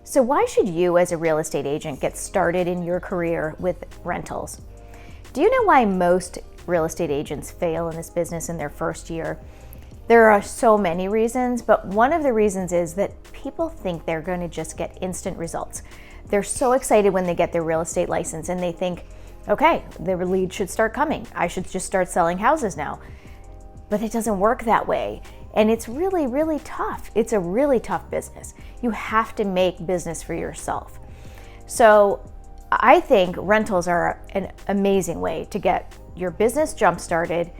So why should you as a real estate agent get started in your career with rentals? Do you know why most real estate agents fail in this business in their first year? There are so many reasons, but one of the reasons is that people think they're going to just get instant results. They're so excited when they get their real estate license and they think, okay, the lead should start coming. I should just start selling houses now. But it doesn't work that way. And it's really, really tough. It's a really tough business. You have to make business for yourself. So I think rentals are an amazing way to get your business jump-started.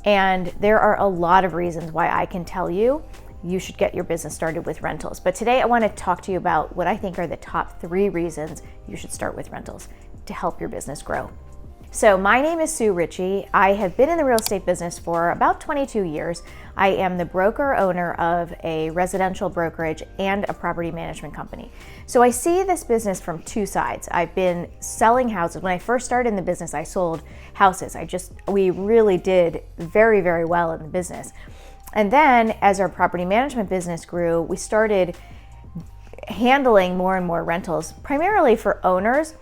And there are a lot of reasons why I can tell you you should get your business started with rentals. But today I want to talk to you about what I think are the top 3 reasons you should start with rentals to help your business grow. So my name is Sue Ritchie. I have been in the real estate business for about 22 years. I am the broker owner of a residential brokerage and a property management company. So I see this business from 2 sides. I've been selling houses. When I first started in the business, I sold houses. We really did very, very well in the business. And then as our property management business grew, we started handling more and more rentals, primarily for owners.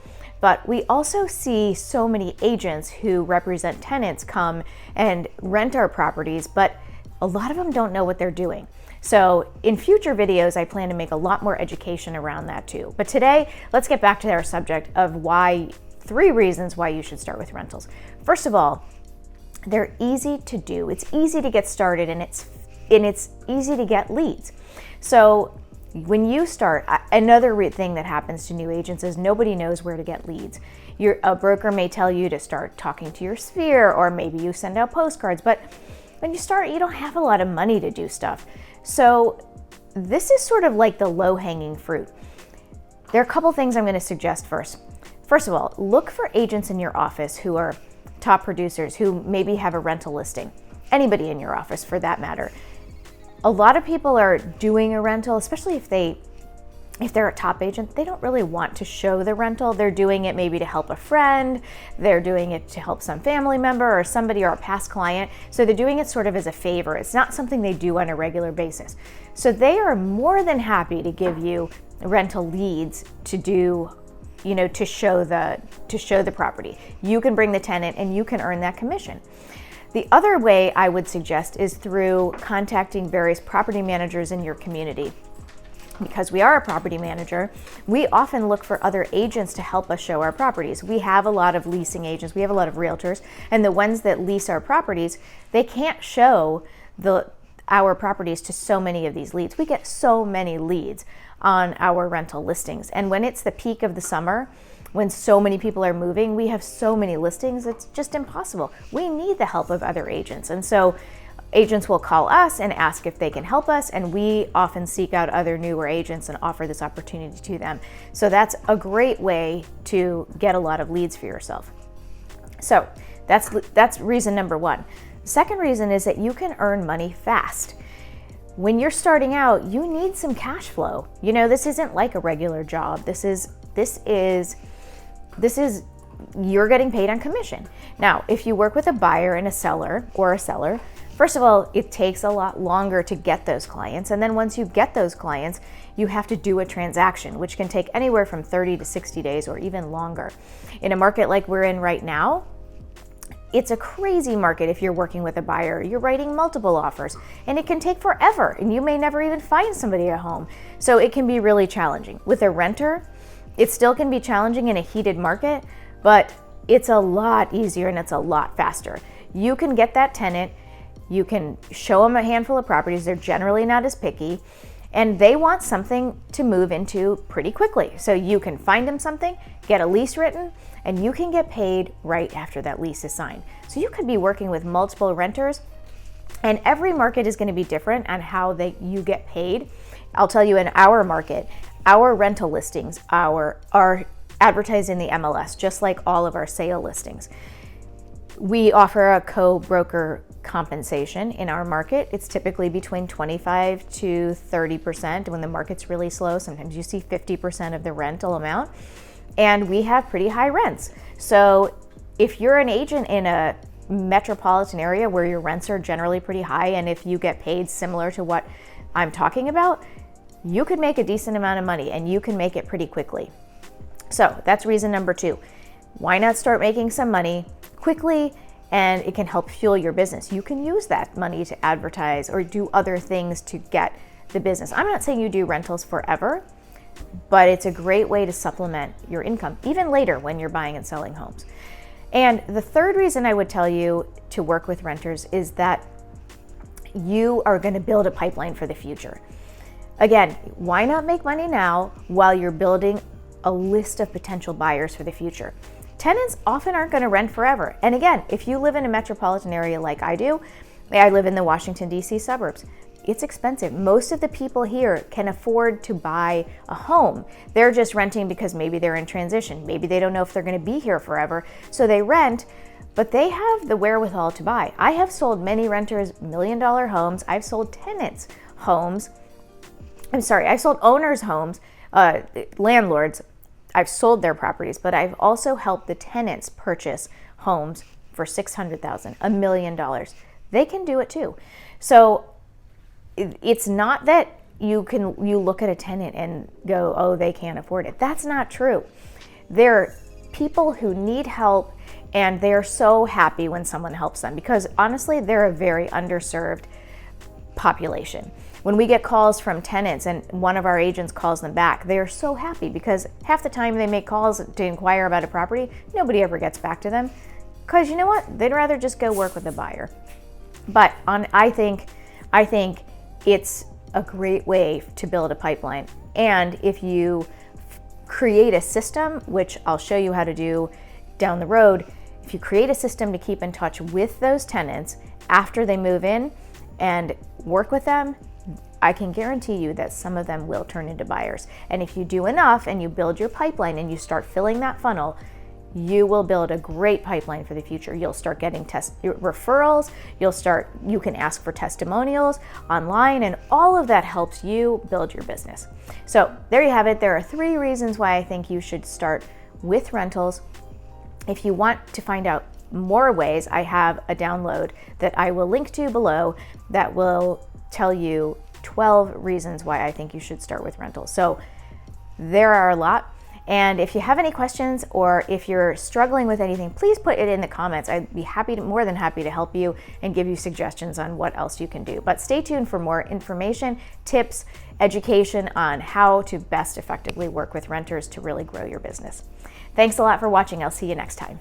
But we also see so many agents who represent tenants come and rent our properties, but a lot of them don't know what they're doing. So in future videos, I plan to make a lot more education around that too. But today, let's get back to our subject of 3 reasons why you should start with rentals. First of all, they're easy to do. It's easy to get started and it's easy to get leads. So when you start, another thing that happens to new agents is nobody knows where to get leads. A broker may tell you to start talking to your sphere, or maybe you send out postcards, but when you start, you don't have a lot of money to do stuff. So this is sort of like the low-hanging fruit. There are a couple things I'm going to suggest first. First of all, look for agents in your office who are top producers, who maybe have a rental listing. Anybody in your office for that matter. A lot of people are doing a rental, especially if they're a top agent, they don't really want to show the rental. They're doing it maybe to help a friend, they're doing it to help some family member or somebody or a past client. So they're doing it sort of as a favor. It's not something they do on a regular basis. So they are more than happy to give you rental leads to do, to show the property. You can bring the tenant and you can earn that commission. The other way I would suggest is through contacting various property managers in your community. Because we are a property manager, we often look for other agents to help us show our properties. We have a lot of leasing agents, we have a lot of realtors, and the ones that lease our properties, they can't show our properties to so many of these leads. We get so many leads on our rental listings. And when it's the peak of the summer, when so many people are moving, we have so many listings, it's just impossible. We need the help of other agents. And so agents will call us and ask if they can help us, and we often seek out other newer agents and offer this opportunity to them. So that's a great way to get a lot of leads for yourself. So that's reason number 1. Second reason is that you can earn money fast. When you're starting out, you need some cash flow. This isn't like a regular job. This is you're getting paid on commission. Now, if you work with a buyer and a seller, first of all, it takes a lot longer to get those clients. And then once you get those clients, you have to do a transaction, which can take anywhere from 30 to 60 days or even longer. In a market like we're in right now, it's a crazy market. If you're working with a buyer, you're writing multiple offers and it can take forever and you may never even find somebody at home. So it can be really challenging. With a renter, it still can be challenging in a heated market, but it's a lot easier and it's a lot faster. You can get that tenant, you can show them a handful of properties, they're generally not as picky, and they want something to move into pretty quickly. So you can find them something, get a lease written, and you can get paid right after that lease is signed. So you could be working with multiple renters, and every market is going to be different on how you get paid. I'll tell you, in our market, our rental listings are advertised in the MLS, just like all of our sale listings. We offer a co-broker compensation in our market. It's typically between 25 to 30%. When the market's really slow, sometimes you see 50% of the rental amount. And we have pretty high rents. So if you're an agent in a metropolitan area where your rents are generally pretty high, and if you get paid similar to what I'm talking about, you could make a decent amount of money, and you can make it pretty quickly. So that's reason number 2. Why not start making some money quickly, and it can help fuel your business. You can use that money to advertise or do other things to get the business. I'm not saying you do rentals forever, but it's a great way to supplement your income, even later when you're buying and selling homes. And the third reason I would tell you to work with renters is that you are going to build a pipeline for the future. Again, why not make money now while you're building a list of potential buyers for the future? Tenants often aren't going to rent forever. And again, if you live in a metropolitan area like I do, I live in the Washington, D.C. suburbs, it's expensive. Most of the people here can afford to buy a home. They're just renting because maybe they're in transition. Maybe they don't know if they're going to be here forever. So they rent, but they have the wherewithal to buy. I have sold many renters $1 million homes. I've sold tenants homes. I've sold owners homes, landlords. I've sold their properties, but I've also helped the tenants purchase homes for $600,000, $1 million. They can do it too. So it's not that you look at a tenant and go, oh, they can't afford it. That's not true. There are people who need help, and they're so happy when someone helps them, because honestly, they're a very underserved population. When we get calls from tenants and one of our agents calls them back, they are so happy, because half the time they make calls to inquire about a property, nobody ever gets back to them, because you know what? They'd rather just go work with a buyer. But I think it's a great way to build a pipeline. And if you create a system, which I'll show you how to do down the road, if you create a system to keep in touch with those tenants after they move in and work with them, I can guarantee you that some of them will turn into buyers. And if you do enough and you build your pipeline and you start filling that funnel, you will build a great pipeline for the future. You'll start getting referrals. You can ask for testimonials online, and all of that helps you build your business. So there you have it. There are 3 reasons why I think you should start with rentals. If you want to find out more ways, I have a download that I will link to below that will tell you 12 reasons why I think you should start with rentals. So there are a lot. And if you have any questions, or if you're struggling with anything, please put it in the comments. I'd be more than happy to help you and give you suggestions on what else you can do. But stay tuned for more information, tips, education on how to best effectively work with renters to really grow your business. Thanks a lot for watching. I'll see you next time.